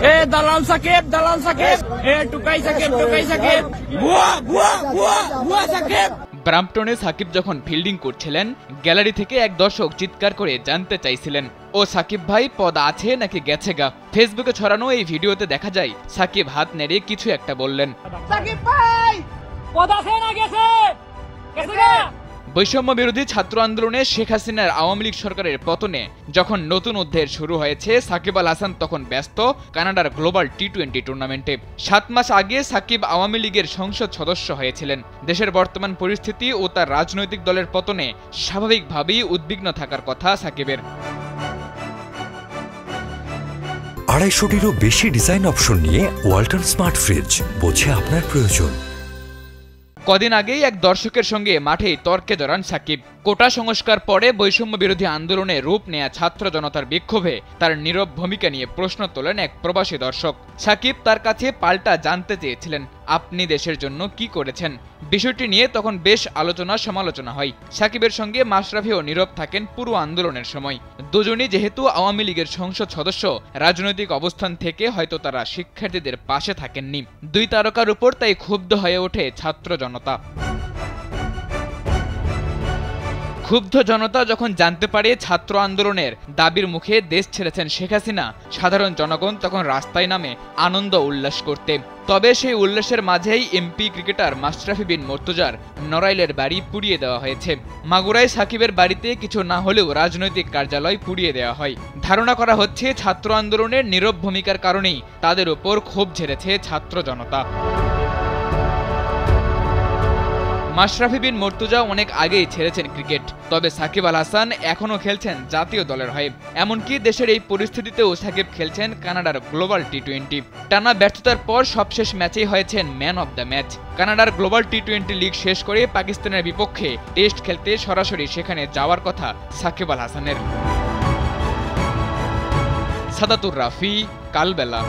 দালাল সাকিব, দালাল সাকিব, টুকাই সাকিব, টুকাই সাকিব, ভুয়া ভুয়া ভুয়া ভুয়া সাকিব। ব্রাম্পটনে সাকিব যখন ফিল্ডিং করছিলেন, গ্যালারি থেকে এক দর্শক চিৎকার করে জানতে চাইছিলেন, ও সাকিব ভাই পদ আছে নাকি গেছে গা। ফেসবুকে ছড়ানো এই ভিডিওতে দেখা যায় সাকিব হাত নেড়ে কিছু একটা বললেন। সাকিব ভাই পদ আছে না গেছে? গেছে গা। বৈষম্য বিরোধী ছাত্র আন্দোলনে শেখ হাসিনার আওয়ামী লীগ সরকারের পতনে যখন নতুন অধ্যায় শুরু হয়েছে, সাকিব আল হাসান তখন ব্যস্ত কানাডার গ্লোবাল টি-20 টুর্নামেন্টে। 7 মাস আগে সাকিব আওয়ামী লীগের সংসদ সদস্য হয়েছিলেন। দেশের বর্তমান পরিস্থিতি ও তার রাজনৈতিক দলের পতনে স্বাভাবিকভাবেই উদ্বিগ্ন থাকার কথা সাকিবের। 250-টিরও বেশি ডিজাইন অপশন নিয়ে ওয়ালটন স্মার্ট ফ্রিজ, বোঝে আপনার প্রয়োজন। কদিন আগেই এক দর্শকের সঙ্গে মাঠেই তর্কে জড়ান সাকিব। কোটা সংস্কার পরে বৈষম্য বিরোধী আন্দোলনে রূপ নেয়া ছাত্র জনতার বিক্ষোভে তার নীরব ভূমিকা নিয়ে প্রশ্ন তোলেন এক প্রবাসী দর্শক। সাকিব তার কাছে পাল্টা জানতে চেয়েছিলেন, আপনি দেশের জন্য কি করেছেন। বিষয়টি নিয়ে তখন বেশ আলোচনা সমালোচনা হয়। সাকিবের সঙ্গে মাশরাফিও নীরব থাকেন পুরো আন্দোলনের সময়। দুজনই যেহেতু আওয়ামী লীগের সংসদ সদস্য, রাজনৈতিক অবস্থান থেকে হয়তো তারা শিক্ষার্থীদের পাশে থাকেননি। দুই তারকার উপর তাই ক্ষুব্ধ হয়ে ওঠে ছাত্র জনতা। ক্ষুব্ধ জনতা যখন জানতে পারে ছাত্র আন্দোলনের দাবির মুখে দেশ ছেড়েছেন শেখ হাসিনা, সাধারণ জনগণ তখন রাস্তায় নামে আনন্দ উল্লাস করতে। তবে সেই উল্লাসের মাঝেই এমপি ক্রিকেটার মাশরাফি বিন মুর্তজার নড়াইলের বাড়ি পুড়িয়ে দেওয়া হয়েছে। মাগুরায় সাকিবের বাড়িতে কিছু না হলেও রাজনৈতিক কার্যালয় পুড়িয়ে দেওয়া হয়। ধারণা করা হচ্ছে ছাত্র আন্দোলনের নীরব ভূমিকার কারণেই তাদের উপর ক্ষোভ ঝেড়েছে ছাত্র জনতা। মাশরাফি বিন মুর্তজা অনেক আগেই ছেড়েছেন ক্রিকেট, তবে সাকিব আল হাসান এখনও খেলছেন জাতীয় দলের হয়ে। এমনকি দেশের এই পরিস্থিতিতেও সাকিব খেলছেন কানাডার গ্লোবাল টি-20। টানা ব্যর্থতার পর সবশেষ ম্যাচেই হয়েছেন ম্যান অব দ্য ম্যাচ। কানাডার গ্লোবাল টি-20 লিগ শেষ করে পাকিস্তানের বিপক্ষে টেস্ট খেলতে সরাসরি সেখানে যাওয়ার কথা সাকিব আল হাসানের। সাদাতুর রাফি, কালবেলা।